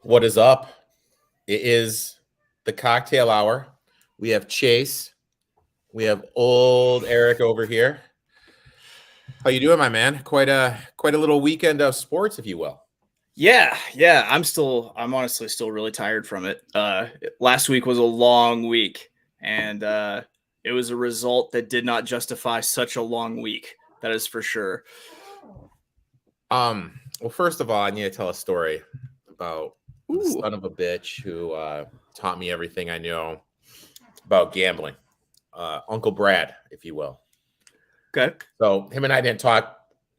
What is up? It is the cocktail hour. We have Chase. We have old Erik over here. How you doing, my man? Quite a little weekend of sports, if you will. Yeah. I'm honestly still really tired from it. Last week was a long week, and it was a result that did not justify such a long week. That is for sure. Well, first of all, I need to tell a story about the Ooh. son of a bitch who taught me everything I know about gambling. Uncle Brad, if you will. Okay. So him and I didn't talk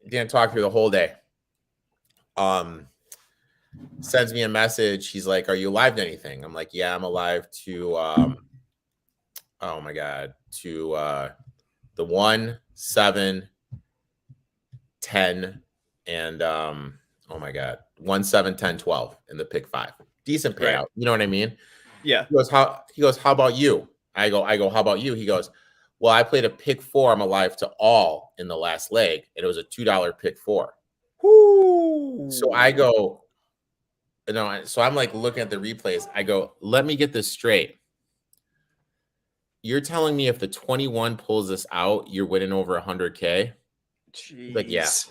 through the whole day. Sends me a message. He's like, "Are you alive to anything?" I'm like, "Yeah, I'm alive to oh my god, to the 1, 7, 10, and oh my god, 1, 7, 10, 12 in the pick 5. Decent Right. payout. You know what I mean? Yeah. How about you? I go, how about you? He goes, well, I played a pick 4. I'm alive to all in the last leg, and it was a $2 pick 4. So I Ooh. go, so I'm like looking at the replays. I go, let me get this straight. You're telling me if the 21 pulls this out, you're winning over 100K? He's like, yeah. Jeez.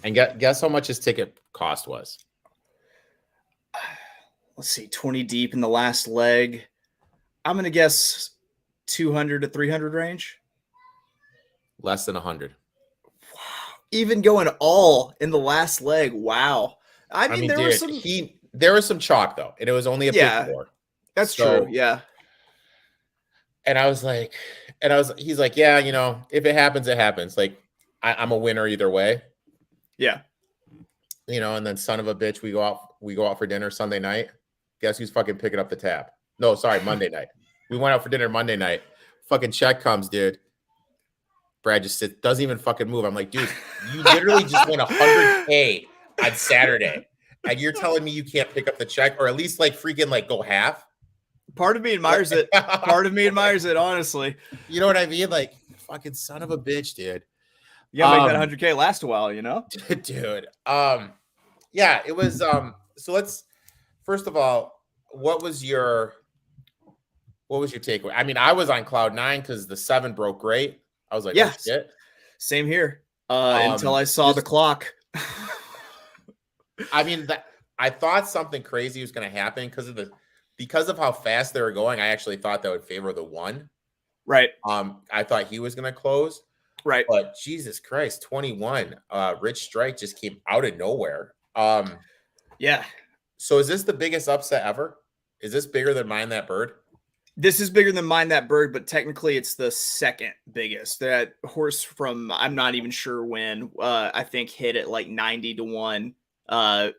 And guess how much his ticket cost was? Let's see. 20 deep in the last leg. I'm gonna guess 200 to 300 range. Less than 100. Wow. Even going all in the last leg. Wow. I I mean, mean, there was dude, some. there was some chalk though, and it was only a pick Yeah, 4. that's true. So, Yeah. and I was like, he's like, yeah, if it happens, it happens. Like, I'm a winner either way. Yeah. And then son of a bitch, we go out for dinner Sunday night. Guess who's fucking picking up the tab? No, sorry, Monday night. We went out for dinner Monday night. Fucking check comes, dude. Brad just doesn't even fucking move. I'm like, dude, you literally just won 100K on Saturday, and you're telling me you can't pick up the check or at least like freaking like go half? Part of me admires it. Part of me admires it, honestly. You know what I mean? Like, fucking son of a bitch, dude. You gotta make that 100K last a while, Dude. Yeah, it was. So let's first of all, what was your takeaway? I mean, I was on cloud 9 because the 7 broke great. I was like, oh shit. Same here. Until I saw the clock. I mean, I thought something crazy was going to happen because of how fast they were going. I actually thought that would favor the 1. Right. I thought he was going to close. Right. But Jesus Christ, 21. Rich Strike just came out of nowhere. Yeah. So is this the biggest upset ever? Is this bigger than Mind That Bird? This is bigger than Mind That Bird, but technically it's the second biggest. That horse from I'm not even sure when. I think hit at like 90 to 1 a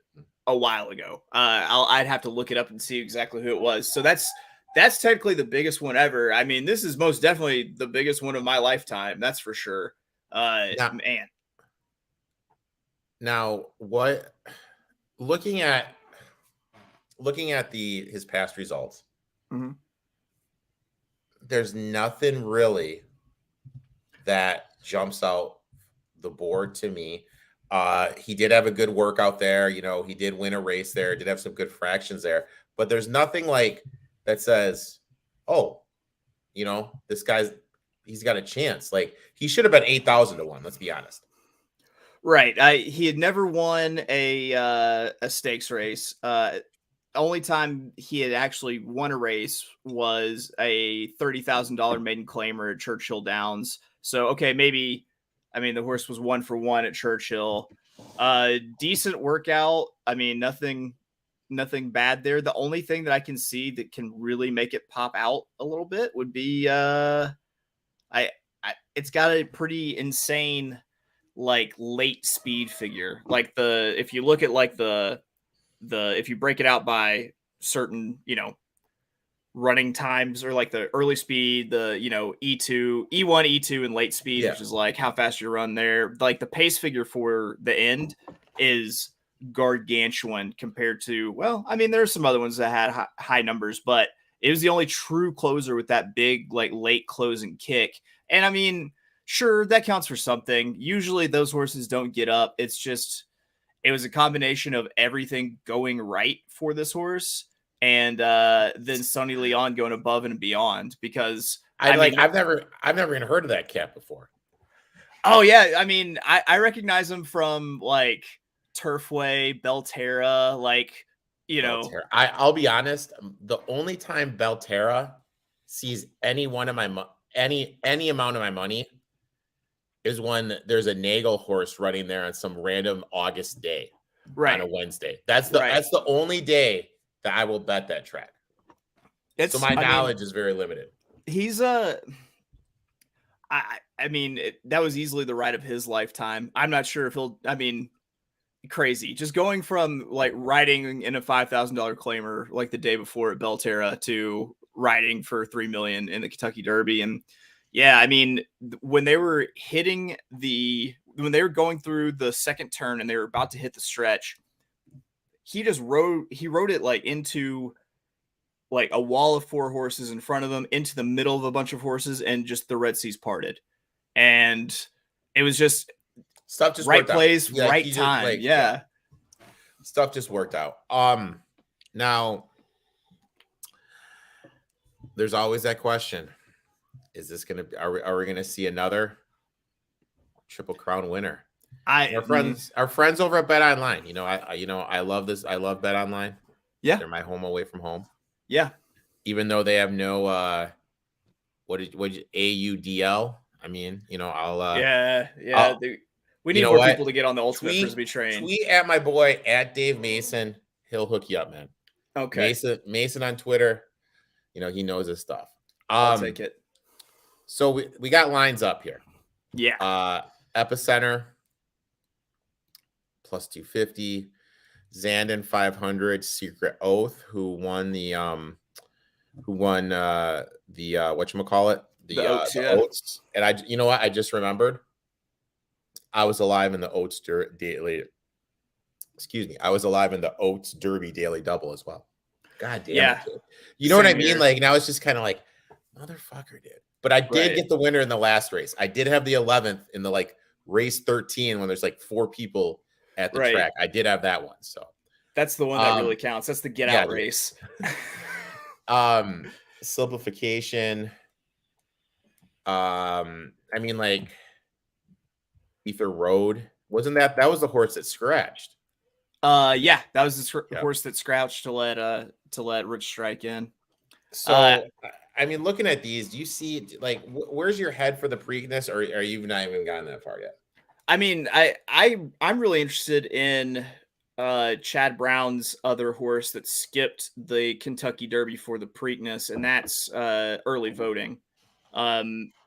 while ago. I'd have to look it up and see exactly who it was. So that's technically the biggest one ever. I mean, this is most definitely the biggest one of my lifetime. That's for sure. Man. Now, what? Looking at his past results, there's nothing really that jumps out the board to me. He did have a good workout there. He did win a race there. Did have some good fractions there. But there's nothing like that says, oh, this he's got a chance. Like, he should have been 8,000 to 1. Let's be honest. Right. He had never won a stakes race. Only time he had actually won a race was a $30,000 maiden claimer at Churchill Downs. So, okay, maybe, I mean, the horse was 1 for 1 at Churchill. Decent workout. I mean, nothing bad there. The only thing that I can see that can really make it pop out a little bit would be, it's got a pretty insane, like, late speed figure. Like if you look at like if you break it out by certain, running times, or like the early speed, the, E2, E1, E2 and late speed, which is like how fast you run there. Like, the pace figure for the end is gargantuan compared to, well, I mean, there's some other ones that had high numbers, but it was the only true closer with that big, like, late closing kick. And I mean, sure, that counts for something. Usually those horses don't get up. It's it was a combination of everything going right for this horse, and then Sonny Leon going above and beyond. Because I've never even heard of that cat before. Oh yeah, I mean, I recognize him from like Turfway, Belterra, like, you know. Belterra. I'll be honest. The only time Belterra sees any amount of my money is when there's a Nagel horse running there on some random August day, Right, on a Wednesday. That's the only day that I will bet that track. So my knowledge is very limited. He's I mean, that was easily the ride of his lifetime. I'm not sure if he'll. I mean, crazy. Just going from like riding in a $5,000 claimer like the day before at Belterra to riding for $3 million in the Kentucky Derby. And yeah, I mean, when they were going through the second turn and they were about to hit the stretch, he rode it like into like a wall of 4 horses in front of him, into the middle of a bunch of horses, and just the Red Seas parted. And it was just stuff just right place, right time. Like, yeah. Stuff just worked out. Now there's always that question. Is this going to, are we going to see another Triple Crown winner? Our friends over at Bet Online, I love this. I love Bet Online. Yeah. They're my home away from home. Yeah. Even though they have no, what AUDL. I mean, we need more people to get on the Ultimate Frisbee train. Tweet at my boy at Dave Mason. He'll hook you up, man. Okay. Mason on Twitter. He knows his stuff. I'll take it. So we got lines up here. Yeah. Epicenter plus 250. Zandon 500. Secret Oath, who won the whatchamacallit? The Oats. And I just remembered. I was alive in the Oats daily. Excuse me. I was alive in the Oats Derby daily double as well. God damn yeah. it. You know what I mean? Like, now it's just kind of like, motherfucker, dude. But I did get the winner in the last race. I did have the 11th in the like race 13 when there's like 4 people at the track. I did have that one. So that's the one that really counts. That's the get out race. Simplification. I mean, like, Ether Road, wasn't that was the horse that scratched? Yeah, that was the horse that scratched to let Rich Strike in. So I mean, looking at these, do you see like where's your head for the Preakness, or are you not even gotten that far yet? I mean, I'm really interested in Chad Brown's other horse that skipped the Kentucky Derby for the Preakness, and that's early voting.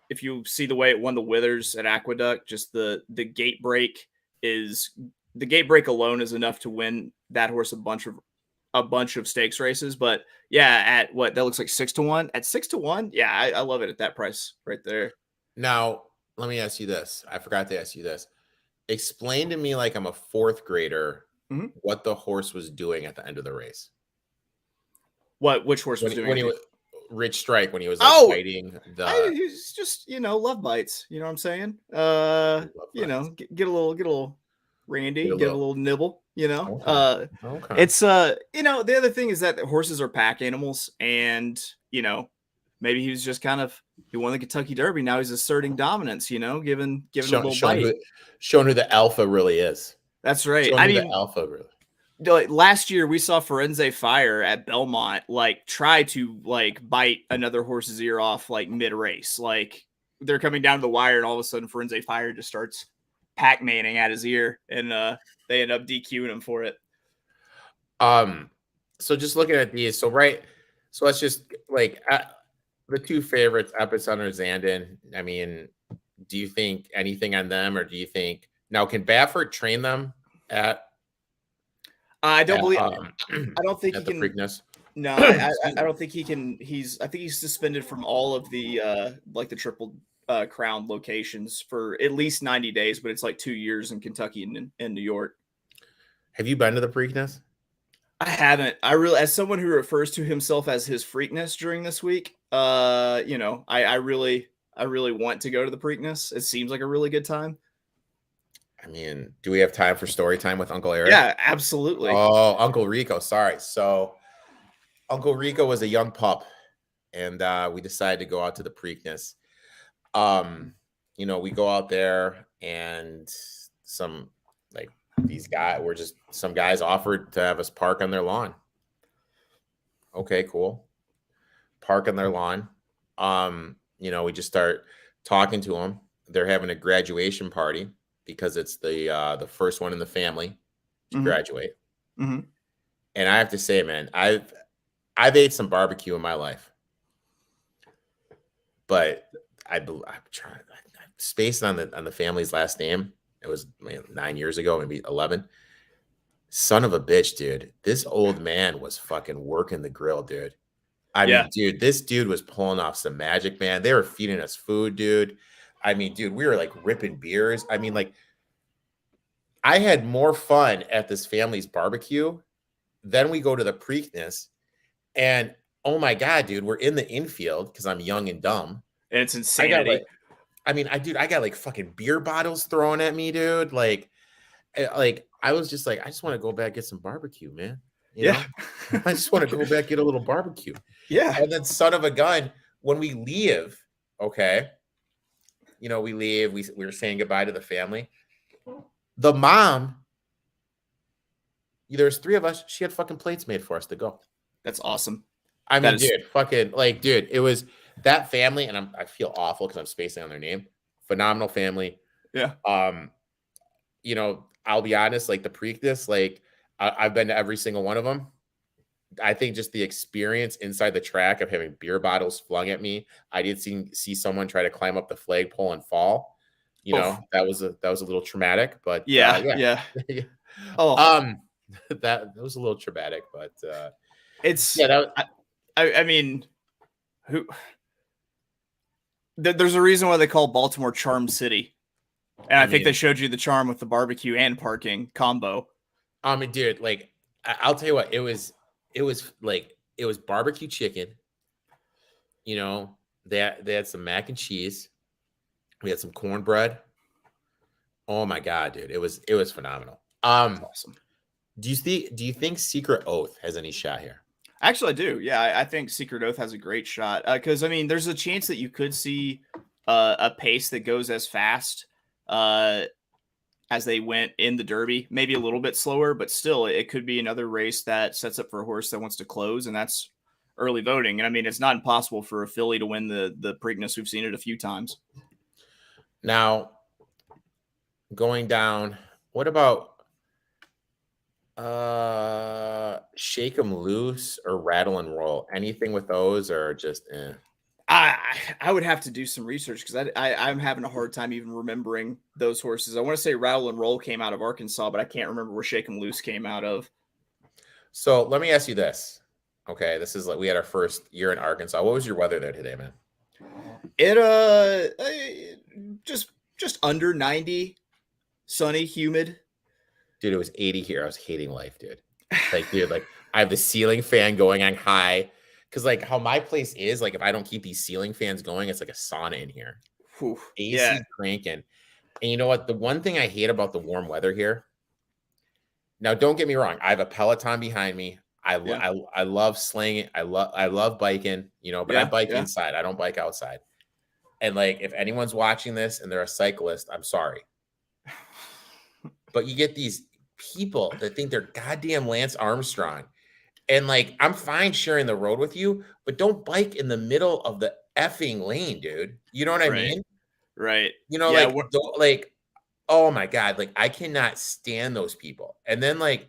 If you see the way it won the Withers at Aqueduct, just the gate break alone is enough to win that horse a bunch of stakes races. But yeah, at what that looks like 6-1. At 6-1, yeah, I love it at that price right there. Now, let me ask you this. I forgot to ask you this. Explain to me, like I'm a 4th grader, what the horse was doing at the end of the race. Which horse was doing? Rich Strike, when he was fighting he was just love bites. You know what I'm saying? Get a little randy, get a little nibble. Okay. It's the other thing is that horses are pack animals, and maybe he was just he won the Kentucky Derby. Now he's asserting dominance. Giving a little bite, showing who the alpha really is. That's right. The alpha really. Last year we saw Forense Fire at Belmont try to bite another horse's ear off mid race. Like they're coming down to the wire, and all of a sudden Forense Fire just starts Pac-Maning at his ear, and they end up DQing him for it. So just looking at these, so let's just the 2 favorites, Epicenter, Zandon. I mean, do you think anything on them, or do you think now can Baffert train them at? I don't think he can. Preakness? No, I don't think he can. I think he's suspended from all of the the Triple Crown locations for at least 90 days, but it's 2 years in Kentucky and New York. Have you been to the Preakness? I haven't. As someone who refers to himself as his Freakness during this week, I really want to go to the Preakness. It seems like a really good time. I mean, do we have time for story time with Uncle Erik? Yeah, absolutely. Oh, Uncle Rico. Sorry. So Uncle Rico was a young pup, and we decided to go out to the Preakness. We go out there, and some like these guys were just some guys offered to have us park on their lawn. Okay, cool. Park on their lawn. We just start talking to them. They're having a graduation party because it's the first one in the family to graduate. Mm-hmm. And I have to say, man, I've ate some barbecue in my life, but I'm trying spaced on the family's last name. It was 9 years ago, maybe 11. Son of a bitch, dude. This old man was fucking working the grill, dude. I mean, dude, this dude was pulling off some magic, man. They were feeding us food, dude. I mean, dude, we were like ripping beers. I mean, like, I had more fun at this family's barbecue. Then we go to the Preakness, and oh my god, dude, we're in the infield because I'm young and dumb. And it's insanity. I got like fucking beer bottles thrown at me, dude. Like I was just like, I just want to go back get some barbecue, man. You know? I just want to go back get a little barbecue. Yeah. And then, son of a gun, when we leave, okay, we leave. We were saying goodbye to the family. The mom, there's 3 of us. She had fucking plates made for us to go. That's awesome. I mean, dude, it was that family, and I feel awful because I'm spacing on their name. Phenomenal family. Yeah. I'll be honest, like the Preakness, like I've been to every single one of them. I think just the experience inside the track of having beer bottles flung at me. I did see someone try to climb up the flagpole and fall. That was a little traumatic, but yeah. Oh, that was a little traumatic, but it's I mean, there's a reason why they call Baltimore Charm City. And I think they showed you the charm with the barbecue and parking combo. I mean, dude, like I'll tell you what, it was barbecue chicken. They had some mac and cheese. We had some cornbread. Oh my god, dude, it was phenomenal. Awesome. Do you think Secret Oath has any shot here? Actually, I do. Yeah, I think Secret Oath has a great shot because I mean, there's a chance that you could see a pace that goes as fast as they went in the Derby, maybe a little bit slower, but still, it could be another race that sets up for a horse that wants to close, and that's early voting. And I mean, it's not impossible for a filly to win the Preakness. We've seen it a few times. Now, going down, what about Shake 'em Loose or Rattle and Roll? Anything with those, or just I would have to do some research because I'm having a hard time even remembering those horses. I want to say Rattle and Roll came out of Arkansas, but I can't remember where Shake 'em Loose came out of. So let me ask you this. Okay, this is like we had our first year in Arkansas. What was your weather there today, man? It just under 90, sunny, humid. Dude, it was 80 here. I was hating life, dude. Like, dude, like I have the ceiling fan going on high. Because like how my place is, like if I don't keep these ceiling fans going, it's like a sauna in here. Whew, AC cranking. And you know what? The one thing I hate about the warm weather here. Now, don't get me wrong. I have a Peloton behind me. I love slinging. I love biking. But I bike inside. I don't bike outside. And like if anyone's watching this and they're a cyclist, I'm sorry. But you get these people that think they're goddamn Lance Armstrong. And like, I'm fine sharing the road with you, but don't bike in the middle of the effing lane, dude. You know what I mean? Right. Like, oh my God, like I cannot stand those people. And then like,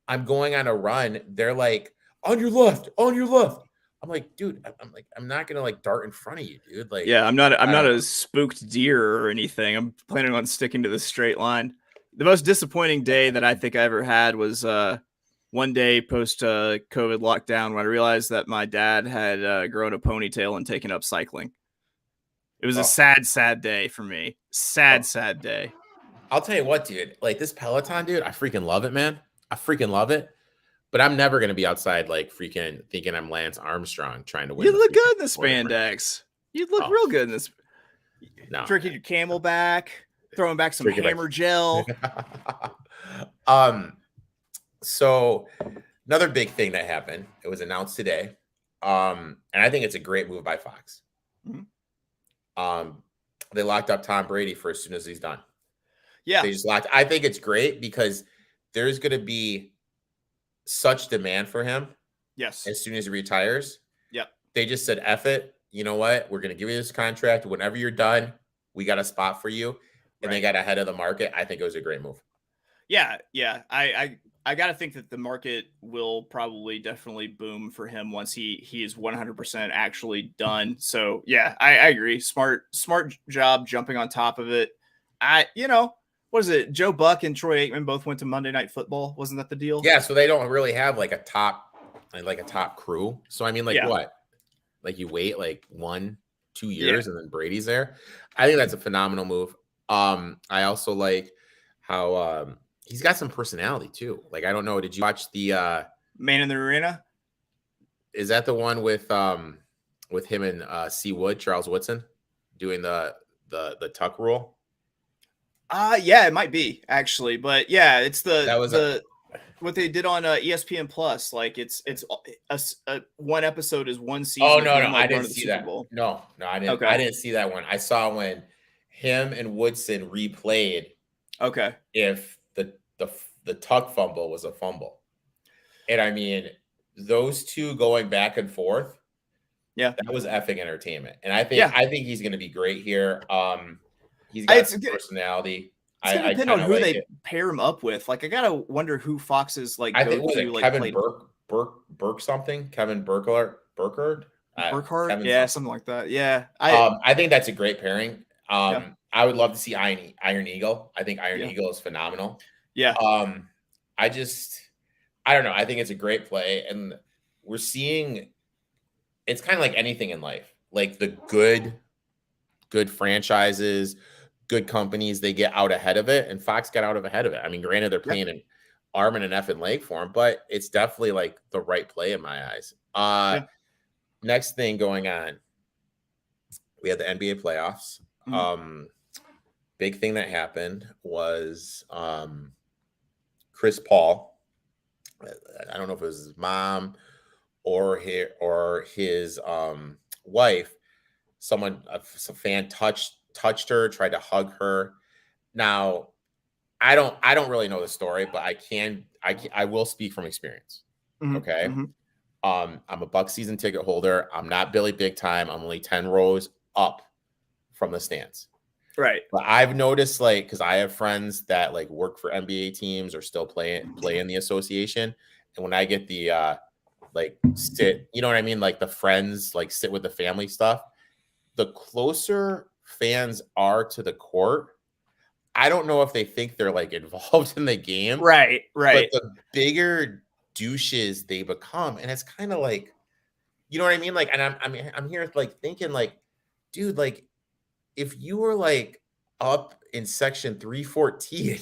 I'm going on a run. They're like, on your left. I'm like, dude, I'm not gonna like dart in front of you, dude. Like, yeah, I'm not a spooked deer or anything. I'm planning on sticking to the straight line. The most disappointing day that I think I ever had was one day post COVID lockdown when I realized that my dad had grown a ponytail and taken up cycling. It was a sad day for me. Sad day. I'll tell you what, dude. Like this Peloton, dude, I freaking love it, man. I freaking love it. But I'm never gonna be outside like freaking thinking I'm Lance Armstrong trying to win. You look good in the spandex. You look real good in this. No. Drinking your Camelback. throwing back some Drinking hammer gel. So another big thing that happened, it was announced today. And I think it's a great move by Fox. Mhm. They locked up Tom Brady for as soon as he's done. Yeah. They just locked. I think it's great because there's going to be such demand for him. Yes. As soon as he retires. Yep. They just said, F it. You know what? We're going to give you this contract. Whenever you're done, we got a spot for you. And they got ahead of the market. I think it was a great move. Yeah. I got to think that the market will probably definitely boom for him once he is 100% actually done. So yeah, I agree. Smart job jumping on top of it. What is it? Joe Buck and Troy Aikman both went to Monday Night Football. Wasn't that the deal? Yeah. So they don't really have like a top crew. So I mean, what? Like you wait like 1-2 years and then Brady's there. I think that's a phenomenal move. I also like how he's got some personality too. Like, I don't know. Did you watch the Man in the Arena? Is that the one with him and C. Wood, Charles Woodson, doing the tuck rule? Yeah, it might be actually, but yeah, it's what they did on ESPN Plus. Like it's one episode is one season. Oh no, of him, I didn't see that. No, I didn't. Okay. I didn't see that one. I saw when him and Woodson replayed. Okay. If the tuck fumble was a fumble, and I mean those two going back and forth. Yeah, that was effing entertainment, and I think he's going to be great here. He's got some personality. It's gonna depend on who they pair him up with. Like, I gotta wonder who Fox's like. I think Kevin Burke something. Kevin Burkhardt. Yeah, something like that. Yeah, I think that's a great pairing. I would love to see Iron Eagle. I think Iron Eagle is phenomenal. Yeah. I don't know. I think it's a great play, and we're seeing. It's kind of like anything in life, like the good franchises, good companies, they get out ahead of it, and Fox got out ahead of it. I mean, granted, they're playing an arm and an effing leg for him, but it's definitely like the right play in my eyes. Next thing going on, we had the NBA playoffs. Big thing that happened was Chris Paul. I don't know if it was his mom or his wife. A fan touched her, tried to hug her. Now, I don't really know the story, but I will speak from experience. Okay. I'm a Buck season ticket holder. I'm not Billy Big Time. I'm only 10 rows up from the stands. Right. But I've noticed, like, because I have friends that like work for NBA teams or still play in the association. And when I get the like sit, you know what I mean? Like the friends, like sit with the family stuff. The closer fans are to the court, I don't know if they think they're like involved in the game. Right. But the bigger douches they become, and it's kind of like, you know what I mean? Like, and I'm here like thinking like, dude, like if you were like up in section 314,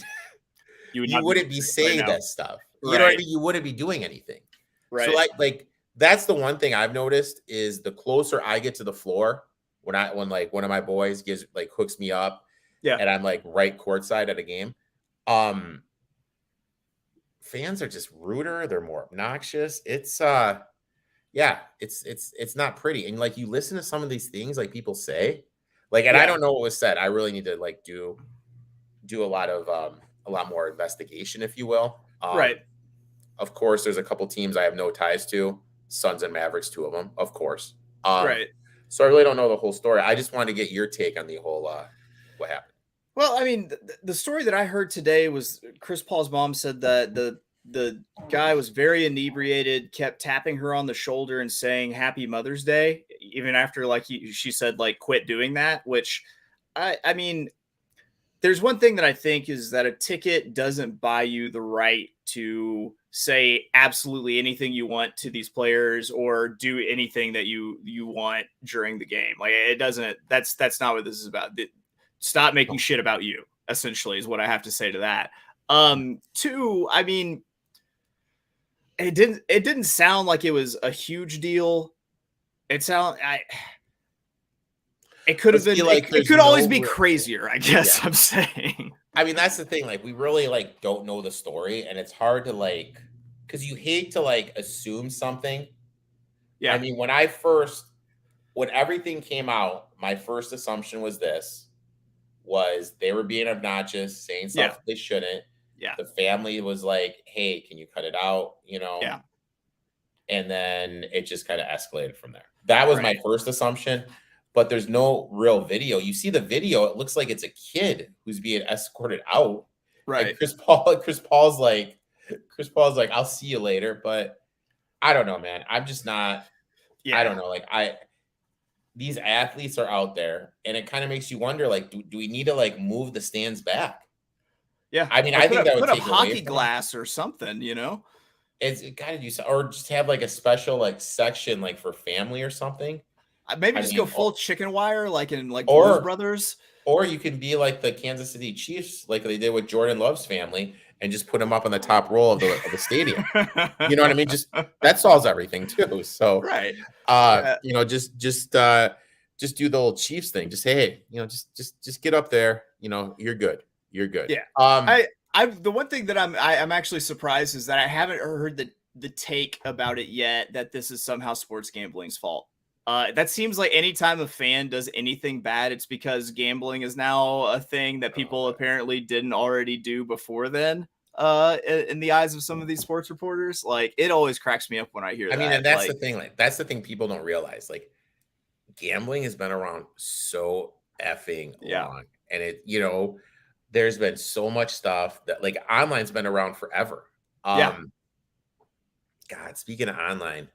you wouldn't be saying that stuff. You know what I mean? You wouldn't be doing anything. Right. So like that's the one thing I've noticed is the closer I get to the floor, when like one of my boys hooks me up, and I'm like right courtside at a game, fans are just ruder. They're more obnoxious. It's it's not pretty. And like you listen to some of these things like people say, like, and I don't know what was said. I really need to like do a lot more investigation, if you will. Right. Of course, there's a couple teams I have no ties to. Suns and Mavericks, two of them, of course. Right. So I really don't know the whole story. I just wanted to get your take on the whole what happened. Well, I mean, the story that I heard today was Chris Paul's mom said that the guy was very inebriated, kept tapping her on the shoulder and saying Happy Mother's Day, even after like she said like quit doing that, which I mean, there's one thing that I think is that a ticket doesn't buy you the right to say absolutely anything you want to these players or do anything that you want during the game. Like it doesn't, that's not what this is about. Stop making shit about you, essentially, is what I have to say to that. Two, I mean, it didn't sound like it was a huge deal. It It could have been. like, It could always be crazier, I guess. Yeah. I'm saying. I mean, that's the thing. Like, we really like don't know the story, and it's hard to like, because you hate to like assume something. Yeah. I mean, when everything came out, my first assumption was they were being obnoxious, saying stuff they shouldn't. Yeah. The family was like, "Hey, can you cut it out?" You know. Yeah. And then it just kind of escalated from there. That was my first assumption, but there's no real video. You see the video, it looks like it's a kid who's being escorted out. Right. And Chris Paul's like, "I'll see you later." But I don't know, man. I'm just not. Yeah. I don't know. Like, these athletes are out there, and it kind of makes you wonder, like, do we need to like move the stands back? Yeah. I mean, I think that would put take up hockey glass or something, you know. It's got to do so, or just have like a special like section like for family or something. Maybe just go full chicken wire, like in like Blues Brothers. Or you can be like the Kansas City Chiefs, like they did with Jordan Love's family, and just put them up on the top row of the stadium. You know what I mean? Just that solves everything too. So you know, just do the old Chiefs thing. Just say, hey, you know, just get up there. You know, you're good. You're good. Yeah. The one thing that I'm actually surprised is that I haven't heard the take about it yet that this is somehow sports gambling's fault. That seems like anytime a fan does anything bad, it's because gambling is now a thing that people apparently didn't already do before then. In the eyes of some of these sports reporters, like it always cracks me up when I hear that. I mean, and that's the thing. Like that's the thing people don't realize. Like gambling has been around so effing long, and it, you know, there's been so much stuff that like online's been around forever. God, speaking of online,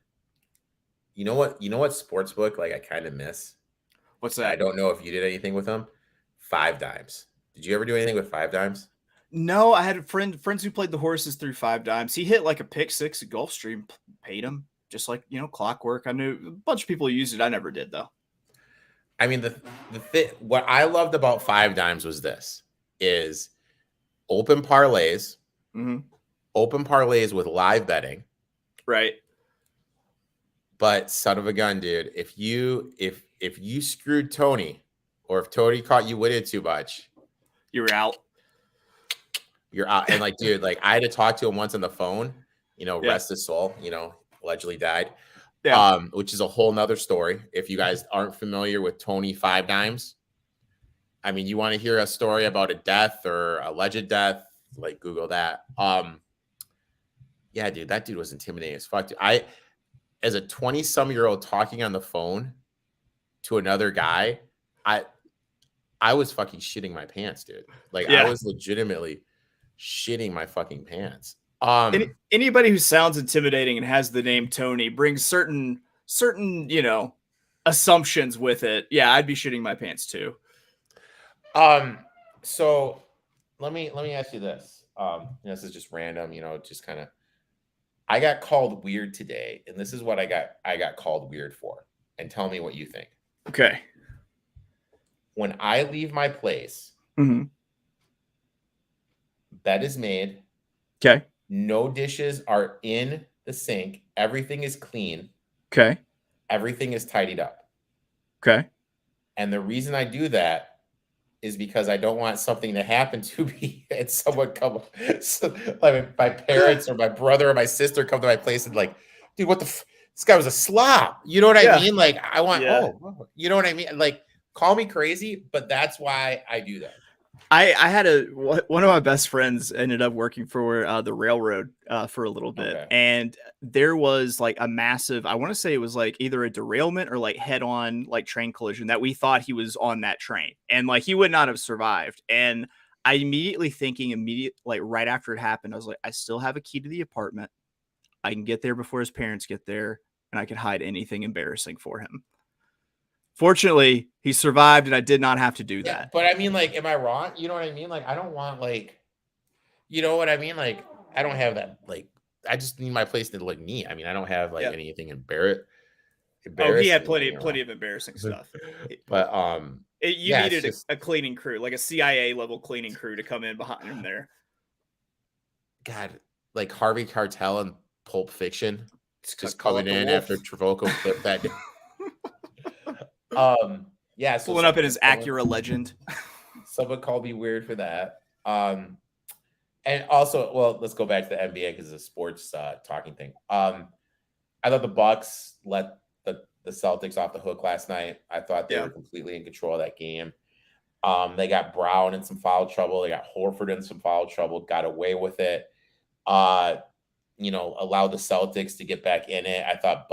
you know what sportsbook like I kind of miss? What's that? I don't know if you did anything with them. 5 Dimes. Did you ever do anything with 5 Dimes? No, I had friends who played the horses through 5 Dimes. He hit like a pick 6 at Gulfstream, paid him just like, you know, clockwork. I knew a bunch of people used it. I never did though. I mean, what I loved about 5 Dimes was this is open parlays, open parlays with live betting. Right. But son of a gun, dude, if you screwed Tony, or if Tony caught you with it too much, you're out. You're out. And like, dude, like I had to talk to him once on the phone, you know, rest his soul, you know, allegedly died. Which is a whole nother story. If you guys aren't familiar with Tony 5 Dimes, I mean, you want to hear a story about a death or alleged death, like Google that. Yeah, dude, that dude was intimidating as fuck. Dude. As a 20-some-year-old talking on the phone to another guy, I was fucking shitting my pants, dude. Like I was legitimately shitting my fucking pants. Anybody who sounds intimidating and has the name Tony brings certain, you know, assumptions with it. Yeah, I'd be shitting my pants too. So let me ask you this. This is just random, you know, just kind of. I got called weird today, and this is what I got called weird for. And tell me what you think. Okay. When I leave my place, bed is made. Okay. No dishes are in the sink. Everything is clean. Okay. Everything is tidied up. Okay. And the reason I do that is because I don't want something to happen to me and someone come, like my parents or my brother or my sister come to my place and like, dude, what the this guy was a slob. You know what I mean? Like I want, you know what I mean? Like call me crazy, but that's why I do that. I had one of my best friends ended up working for the railroad for a little bit. And there was like a massive, I want to say it was like either a derailment or like head on like train collision that we thought he was on that train and like he would not have survived. And I like right after it happened, I was like, I still have a key to the apartment. I can get there before his parents get there and I can hide anything embarrassing for him. Fortunately, he survived and I did not have to do that. But I mean, like, am I wrong? You know what I mean? Like, I don't want like, you know what I mean? Like, I don't have that. Like, I just need my place to look neat. I mean, I don't have like anything embarrassing. Oh, he had plenty of embarrassing stuff. But you needed a cleaning crew, like a CIA level cleaning crew to come in behind him there. God, like Harvey Keitel and Pulp Fiction, just coming in after Travolta flipped that. Yeah, so Pulling up in his Acura Legend. someone called me weird for that. And also, well, let's go back to the NBA because it's a sports talking thing. I thought the Bucks let the Celtics off the hook last night. I thought they Yeah. were completely in control of that game. They got Brown in some foul trouble. They got Horford in some foul trouble. Got away with it. Allowed the Celtics to get back in it. I thought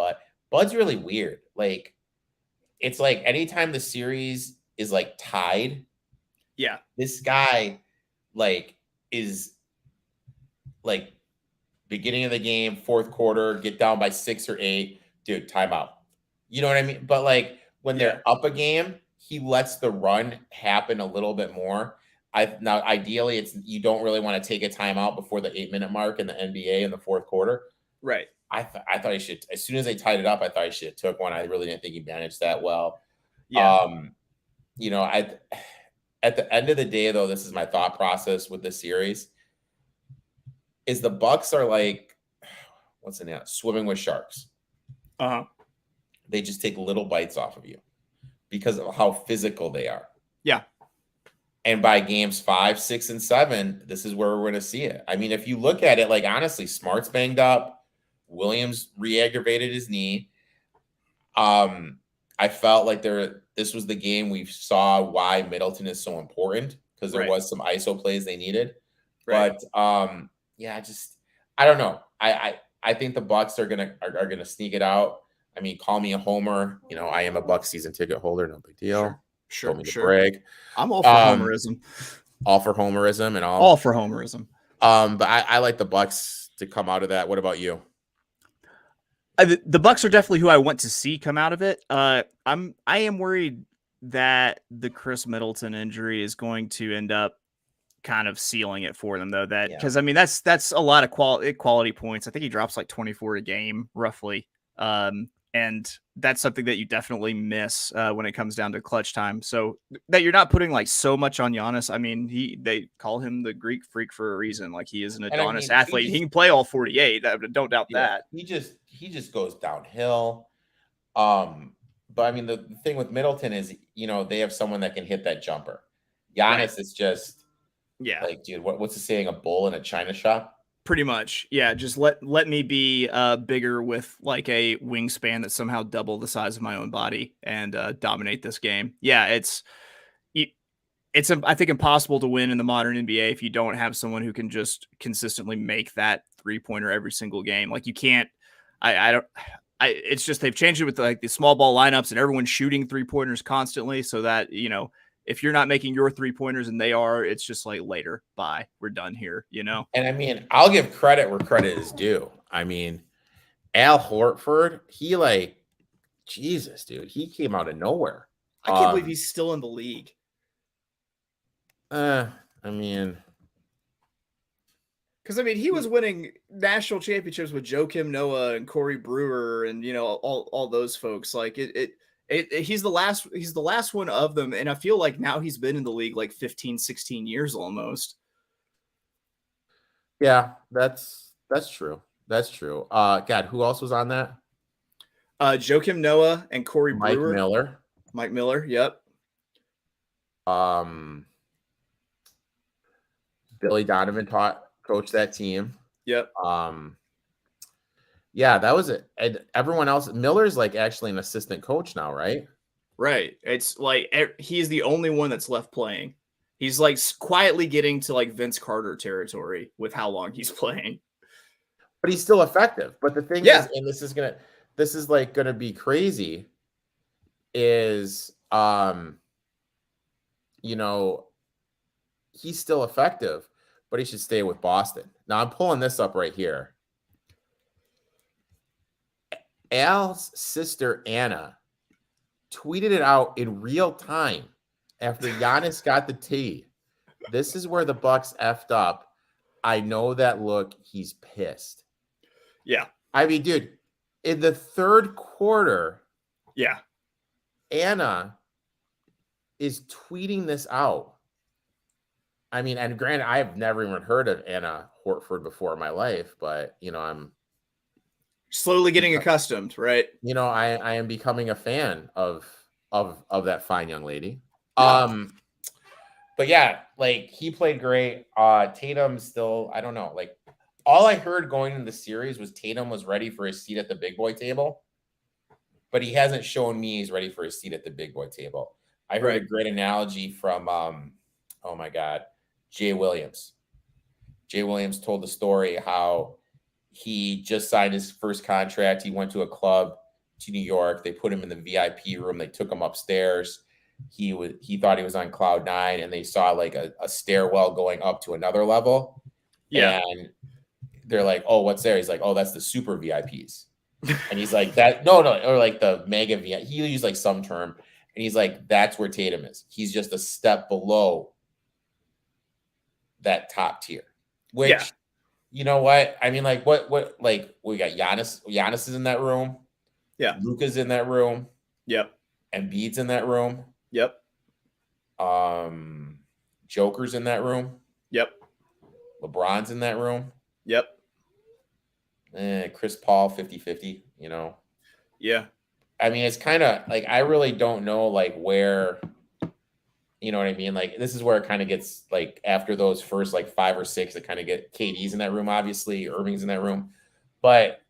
Bud's really weird. Like, it's like anytime the series is like tied, Yeah. this guy like is like beginning of the game, fourth quarter, get down by 6 or 8, dude, timeout. You know what I mean? But like when they're up a game, he lets the run happen a little bit more. Now ideally it's you don't really want to take a timeout before the 8-minute mark in the NBA in the fourth quarter. Right. I thought he should, as soon as they tied it up, I thought he should have took one. I really didn't think he managed that well. Yeah. At the end of the day, though, this is my thought process with this series. Is the Bucks are like, what's in that? Swimming with sharks. Uh-huh. They just take little bites off of you because of how physical they are. Yeah. And by games 5, 6, and 7, this is where we're going to see it. I mean, if you look at it, like honestly, Smart's banged up. Williams re-aggravated his knee. I felt like this was the game we saw why Middleton is so important because there was some ISO plays they needed. Right. But I don't know. I think the Bucks are gonna sneak it out. I mean, call me a homer. I am a Bucks season ticket holder. No big deal. Sure. Brag. I'm all for homerism. All for homerism and all. All for homerism. But I like the Bucks to come out of that. What about you? The Bucks are definitely who I want to see come out of it. I am worried that the Chris Middleton injury is going to end up kind of sealing it for them, though. Because I mean that's a lot of quality points. I think he drops like 24 a game roughly, and that's something that you definitely miss when it comes down to clutch time. So that you're not putting like so much on Giannis. I mean, they call him the Greek freak for a reason. Like he is an Adonis athlete. He can play all 48. Don't doubt that. He just goes downhill. But I mean, the thing with Middleton is, they have someone that can hit that jumper. Giannis is just like, dude, what's the saying? A bull in a china shop. Pretty much. Yeah. Just let me be bigger with like a wingspan that's somehow double the size of my own body and dominate this game. Yeah. It's I think impossible to win in the modern NBA if you don't have someone who can just consistently make that 3-pointer every single game. Like you can't, it's just, they've changed it with like the small ball lineups and everyone's shooting 3-pointers constantly. So that, if you're not making your 3-pointers and they are, it's just like later, bye, we're done here, And I mean, I'll give credit where credit is due. I mean, Al Horford, he Jesus, dude, he came out of nowhere. I can't believe he's still in the league. I mean, because I mean, he was winning national championships with Joakim Noah and Corey Brewer and all those folks. Like he's the last one of them, and I feel like now he's been in the league like 15, 16 years almost. Yeah, that's true. That's true. God, who else was on that? Joakim Noah and Corey Brewer. Mike Miller. Yep. Billy Donovan coached that team. Yep. Yeah, that was it. And everyone else, Miller's like actually an assistant coach now, right? Right. It's like he's the only one that's left playing. He's like quietly getting to like Vince Carter territory with how long he's playing. But he's still effective. But the thing is, and this is like gonna be crazy, is he's still effective, but he should stay with Boston. Now I'm pulling this up right here. Al's sister Anna tweeted it out in real time after Giannis got the tee. This is where the Bucks effed up. I know that look. He's pissed. Yeah. I mean, dude, in the third quarter, Anna is tweeting this out. I mean, and granted, I have never even heard of Anna Hortford before in my life, but I'm slowly getting accustomed, right? I am becoming a fan of of that fine young lady. Yeah. But yeah, like he played great. Tatum still, I don't know. Like all I heard going into the series was Tatum was ready for his seat at the big boy table, but he hasn't shown me he's ready for his seat at the big boy table. I heard a Right. great analogy from oh my God, Jay Williams. Jay Williams told the story how he just signed his first contract. He went to a club to New York. They put him in the VIP room. They took him upstairs. He thought he was on cloud nine, and they saw like a stairwell going up to another level. Yeah. And they're like, "Oh, what's there?" He's like, "Oh, that's the super VIPs." And he's like, "That no, or like the mega VIP." He used like some term, and he's like, "That's where Tatum is. He's just a step below that top tier." Which, Yeah. you know what? I mean, like, what, like, we got Giannis. Giannis is in that room. Yeah. Luka's in that room. Yep. Embiid's in that room. Yep. Joker's in that room. Yep. LeBron's in that room. Yep. Chris Paul, 50-50, you know. Yeah. I mean, it's kind of like, I really don't know, like, where, you know what I mean? Like, this is where it kind of gets, like, after those first, like, 5 or 6, it kind of get KD's in that room, obviously. Irving's in that room. But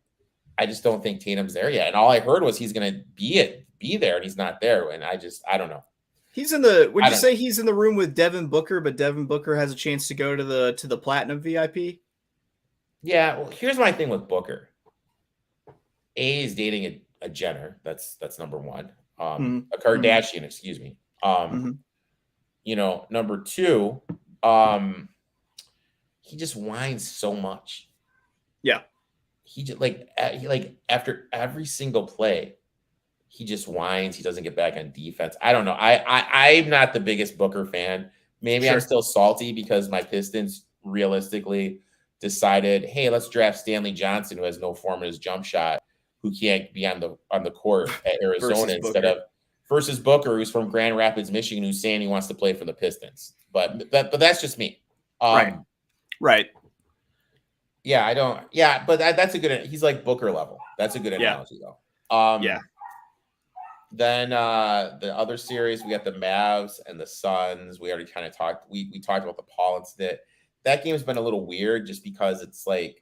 I just don't think Tatum's there yet. And all I heard was he's going to be there, and he's not there. And I don't know. He's in the, would you say he's in the room with Devin Booker, but Devin Booker has a chance to go to the platinum VIP? Yeah, well, here's my thing with Booker. He's dating a Jenner. That's number one. A Kardashian, excuse me. You know, number two, he just whines so much. Yeah. He just like after every single play, he just whines. He doesn't get back on defense. I don't know. I'm not the biggest Booker fan. Maybe I'm still salty because my Pistons realistically decided, hey, let's draft Stanley Johnson, who has no form in his jump shot, who can't be on the court at Arizona versus Booker, who's from Grand Rapids, Michigan, who's saying he wants to play for the Pistons. But that's just me. Right. Yeah, I don't. Yeah, but that's a good. He's like Booker level. That's a good analogy, though. Yeah. Then the other series, we got the Mavs and the Suns. We already kind of talked. We talked about the Paul incident. That game's been a little weird just because it's like,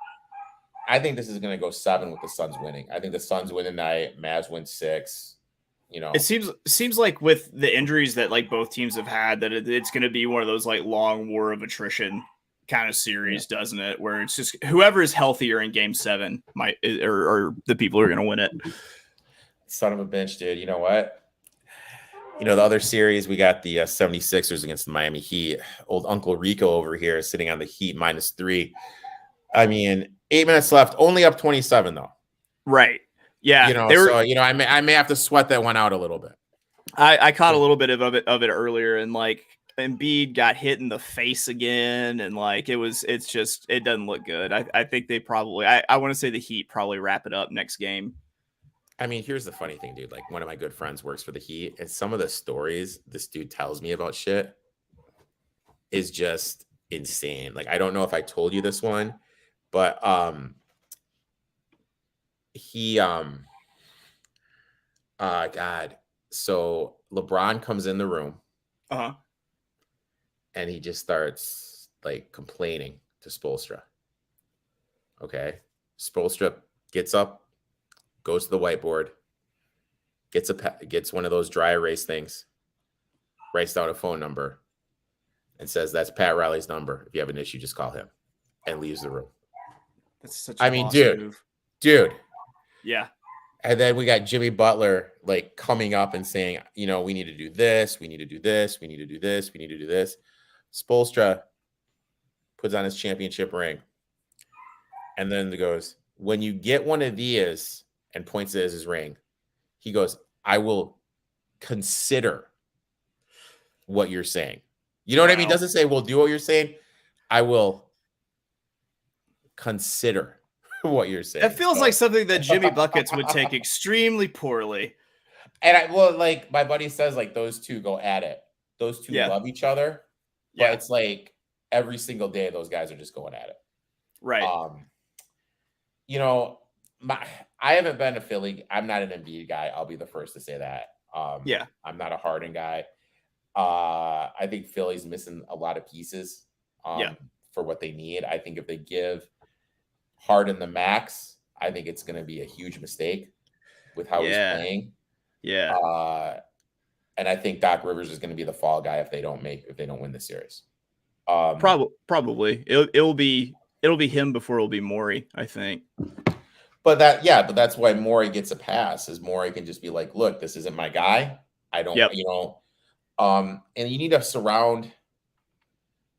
I think this is going to go 7 with the Suns winning. I think the Suns win tonight. Mavs win 6. You know, it seems like with the injuries that like both teams have had, that it's going to be one of those like long war of attrition kind of series, doesn't it? Where it's just whoever is healthier in Game 7 might or the people who are going to win it. Son of a bitch, dude. You know what? You know, the other series, we got the 76ers against the Miami Heat. Old Uncle Rico over here sitting on the Heat -3. I mean, 8 minutes left, only up 27 though. Right. Yeah. You know, so you know, I may have to sweat that one out a little bit. I caught a little bit of it earlier, and like Embiid got hit in the face again, and like it doesn't look good. I think they probably I want to say the Heat probably wrap it up next game. I mean, here's the funny thing, dude. Like, one of my good friends works for the Heat, and some of the stories this dude tells me about shit is just insane. Like, I don't know if I told you this one, but God. So LeBron comes in the room, and he just starts like complaining to Spoelstra. Okay, Spoelstra gets up, goes to the whiteboard, gets one of those dry erase things, writes down a phone number, and says, "That's Pat Riley's number. If you have an issue, just call him," and leaves the room. That's such a move. Dude. Yeah. And then we got Jimmy Butler like coming up and saying, you know, we need to do this, we need to do this, we need to do this, we need to do this. Spoelstra puts on his championship ring, and then goes, when you get one of these, and points it as his ring, he goes, I will consider what you're saying. You know what I mean? He doesn't say we'll do what you're saying. I will consider what you're saying. That feels like something that Jimmy Buckets would take extremely poorly. And like my buddy says, like those two go at it. Those two love each other. But it's like every single day those guys are just going at it. Right. You know, I haven't been to Philly. I'm not an Embiid guy. I'll be the first to say that. Yeah. I'm not a Harden guy. I think Philly's missing a lot of pieces Yeah. for what they need. I think if they give Harden the max, I think it's going to be a huge mistake with how he's Yeah. playing. Yeah. And I think Doc Rivers is going to be the fall guy if they don't win the series. Probably it'll be him before it'll be Morey, I think. But that's why Morey gets a pass. Is Morey can just be like, look, this isn't my guy. I don't, Yep. And you need to surround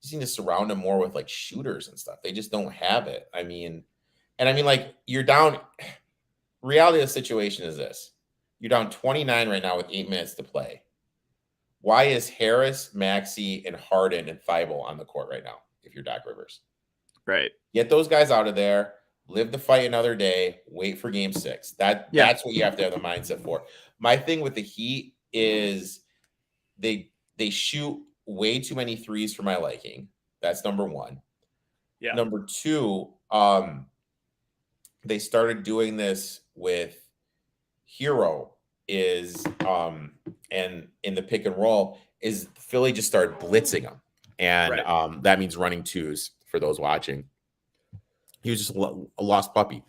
him more with like shooters and stuff. They just don't have it. I mean, like you're down. Reality of the situation is this: you're down 29 right now with 8 minutes to play. Why is Harris, Maxey, and Harden and Thibault on the court right now? If you're Doc Rivers, Right. get those guys out of there. Live the fight another day. Wait for Game 6. That's what you have to have the mindset for. My thing with the Heat is they shoot way too many threes for my liking. That's number one. Yeah. Number two, they started doing this with Hero and in the pick and roll is Philly just started blitzing them. And that means running twos for those watching. He was just a lost puppy.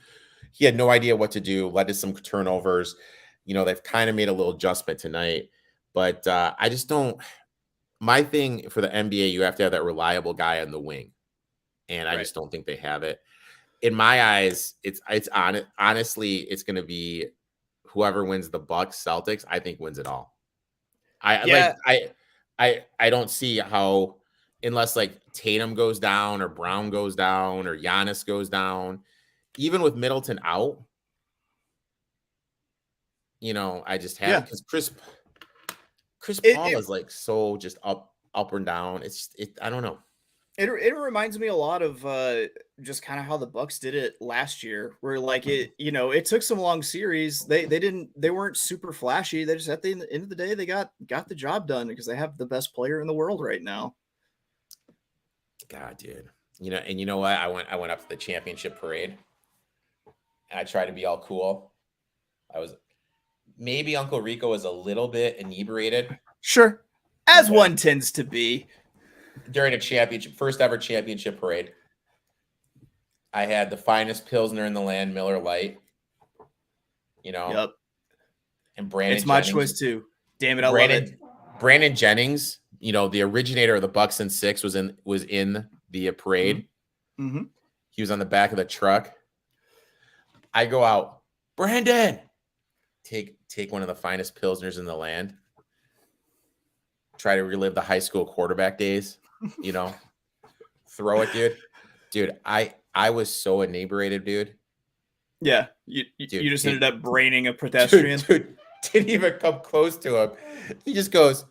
He had no idea what to do, led to some turnovers. They've kind of made a little adjustment tonight, but I just don't. My thing for the NBA, you have to have that reliable guy on the wing, and I just don't think they have it. In my eyes, it's honestly, it's going to be whoever wins the Bucks Celtics. I think wins it all. I don't see how, unless like Tatum goes down or Brown goes down or Giannis goes down, even with Middleton out, I just have because Chris Paul is like so just up and down. I don't know. It reminds me a lot of just kind of how the Bucks did it last year, where like it took some long series. They weren't super flashy. They just at the end of the day they got the job done because they have the best player in the world right now. God, dude. And you know what? I went up to the championship parade. And I tried to be all cool. Maybe Uncle Rico was a little bit inebriated. Sure. As one tends to be. During a first ever championship parade. I had the finest Pilsner in the land, Miller Lite. Yep. And Brandon It's my choice too. Damn it, I love it. Brandon Jennings, the originator of the Bucks and Six was in the parade. Mm-hmm. He was on the back of the truck. I go out, Brandon, take one of the finest Pilsners in the land. Try to relive the high school quarterback days, throw it, dude. I was so inebriated, dude. Yeah. You just ended up braining a pedestrian. Dude, didn't even come close to him. He just goes,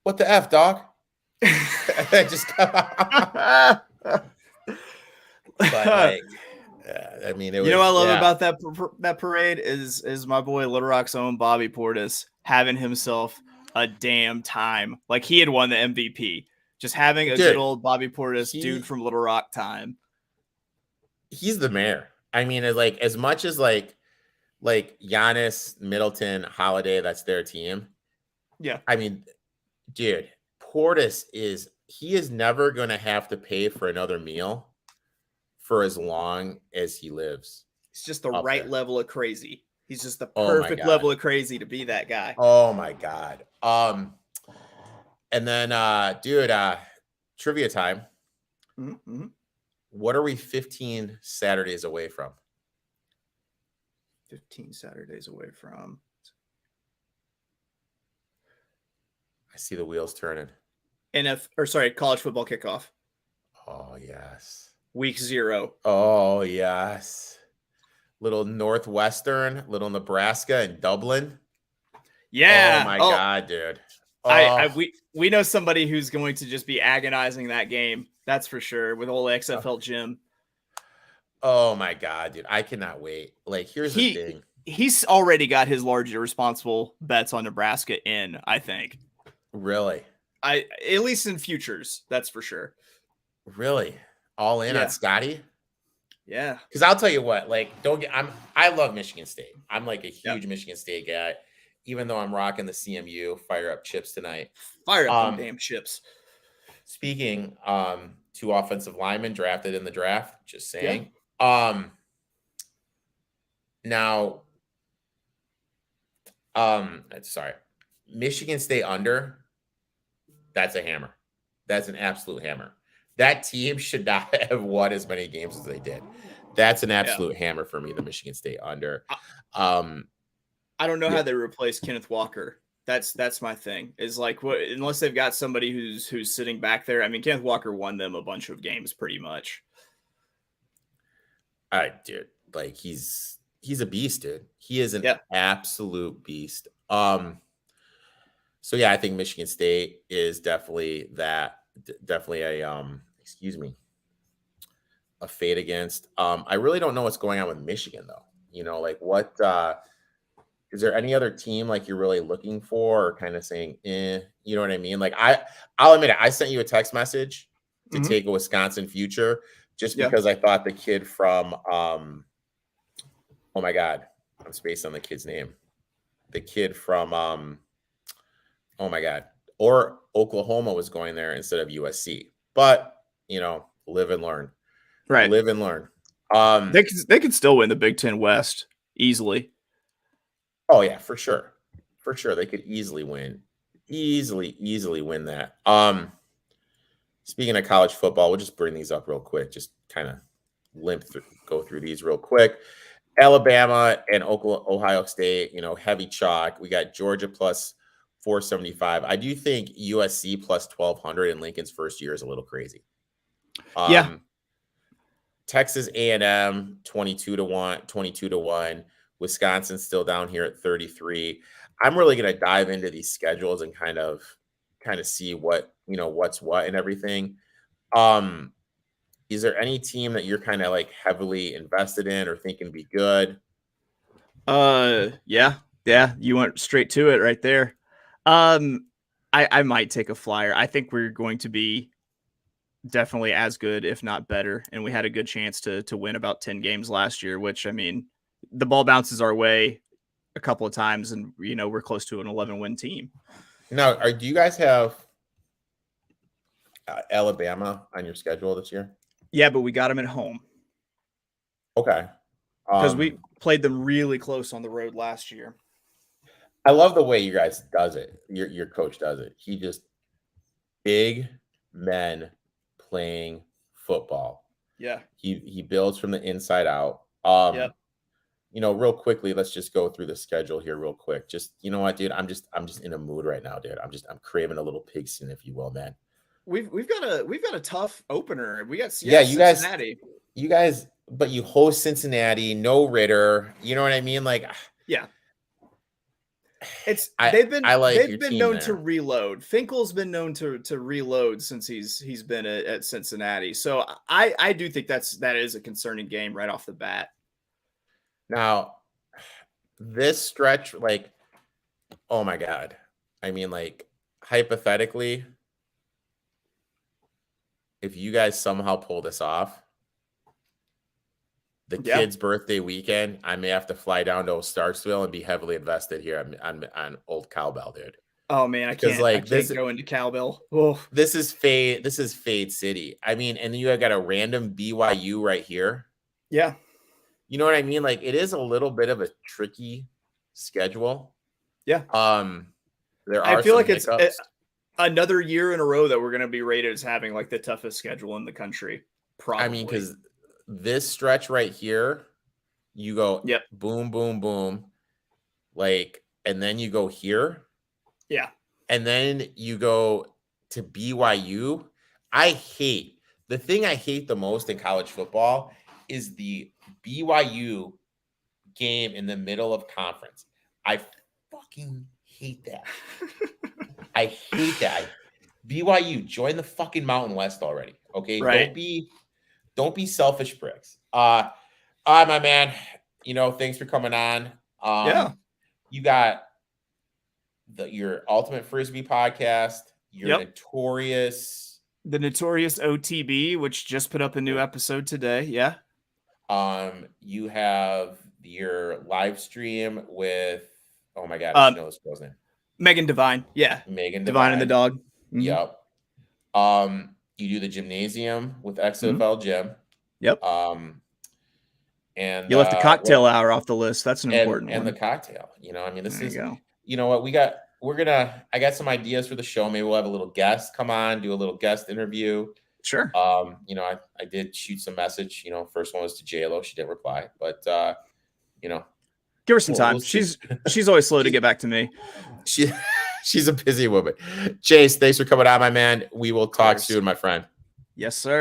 "What the F, dog?" Just but like, I mean, it was, what I love about that parade is my boy Little Rock's own Bobby Portis having himself a damn time. Like he had won the MVP. Just having a good old Bobby Portis dude from Little Rock time. He's the mayor. I mean, like as much as like Giannis, Middleton, Holiday, that's their team. Yeah. I mean, dude, Portis is never going to have to pay for another meal for as long as he lives. It's just the right level of crazy. He's just the perfect level of crazy to be that guy. Oh my God. And then, dude, trivia time. Mm-hmm. What are we 15 Saturdays away from? 15 Saturdays away from. I see the wheels turning. College football kickoff. Oh, yes. Week 0. Oh, yes. Little Northwestern, little Nebraska and Dublin. Yeah. Oh, my God, dude. We know somebody who's going to just be agonizing that game. That's for sure. With old XFL Jim. Oh my God, dude. I cannot wait. Like, here's the thing. He's already got his large irresponsible bets on Nebraska in, I think. Really? At least in futures, that's for sure. Really? All in on Scotty? Yeah. Because I'll tell you what, like, I love Michigan State. I'm like a huge Michigan State guy. even though I'm rocking the CMU fire up chips tonight. Fire up them damn chips. Speaking, 2 offensive linemen drafted in the draft. Just saying. Yeah. Now, sorry, Michigan State under. That's a hammer. That's an absolute hammer. That team should not have won as many games as they did. That's an absolute hammer for me. The Michigan State under. I don't know how they replace Kenneth Walker. That's my thing. Is like what unless they've got somebody who's sitting back there. I mean, Kenneth Walker won them a bunch of games pretty much. Dude, like he's a beast, dude. He is an absolute beast. So yeah, I think Michigan State is definitely a a fade against. I really don't know what's going on with Michigan though. You know, like what is there any other team like you're really looking for or kind of saying, you know what I mean? Like I'll admit it, I sent you a text message to take a Wisconsin future just because I thought the kid from oh my God, I'm spaced on the kid's name. The kid from oh my God, or Oklahoma was going there instead of USC. But you know, live and learn. Right. Live and learn. They could still win the Big Ten West easily. Oh yeah, for sure. For sure. They could easily win. Easily win that. Speaking of college football, we'll just bring these up real quick. Just kind of go through these real quick. Alabama and Ohio State, you know, heavy chalk. We got Georgia plus 475. I do think USC plus 1200 in Lincoln's first year is a little crazy. Texas A&M 22 to 1. Wisconsin still down here at 33. I'm really going to dive into these schedules and kind of see what, you know, what's what and everything. Is there any team that you're kind of like heavily invested in or thinking be good? Yeah, you went straight to it right there. I might take a flyer. I think we're going to be definitely as good, if not better. And we had a good chance to win about 10 games last year, which, I mean, the ball bounces our way a couple of times and, you know, we're close to an 11-win team. Now, do you guys have Alabama on your schedule this year? Yeah, but we got them at home. Okay. Because we played them really close on the road last year. I love the way you guys does it. Your coach does it. He just big men playing football. Yeah. He builds from the inside out. You know, real quickly, let's just go through the schedule here real quick. Just, you know what, dude, I'm just in a mood right now, dude. I'm craving a little pigskin, if you will, man. We've got a tough opener. We got Cincinnati. You guys, but you host Cincinnati, no Ritter. You know what I mean? Like, yeah. They've been known to reload. Finkel's been known to reload since he's been at Cincinnati. So I do think that is a concerning game right off the bat. Now, this stretch, like, oh my God. I mean, like, hypothetically, if you guys somehow pull this off, the kid's birthday weekend, I may have to fly down to Starksville and be heavily invested here on old Cowbell, dude. Oh man, I can't go into Cowbell. Oh. This is Fade City. I mean, and you got a random BYU right here. Yeah. You know what I mean? Like, it is a little bit of a tricky schedule. Yeah. I feel like hiccups. It's another year in a row that we're going to be rated as having like the toughest schedule in the country. Probably. I mean, because this stretch right here, you go boom, boom, boom, like, and then you go here. Yeah. And then you go to BYU. The thing I hate the most in college football is the BYU game in the middle of conference. I fucking hate that. I hate that. BYU, join the fucking Mountain West already. Okay. Right. Don't be selfish pricks. My man, you know, thanks for coming on. You got your Ultimate Frisbee podcast, your the Notorious OTB, which just put up a new episode today. Yeah. You have your live stream with Oh my god, I should know this girl's name. Megan Devine. Yeah. Megan Devine and the dog. Mhm. Yep. You do the gymnasium with XFL Gym. Yep. And you left the cocktail hour off the list. That's an important one. And the cocktail. You know, I mean, this There is, you go. you know what, I got some ideas for the show. Maybe we'll have a little guest come on, do a little guest interview. Sure. You know, I did shoot some message. You know, first one was to JLo. She didn't reply, but you know, give her some time. She's always slow to get back to me. She's a busy woman. Chase, thanks for coming on, my man. We will talk soon, my friend. Yes, sir.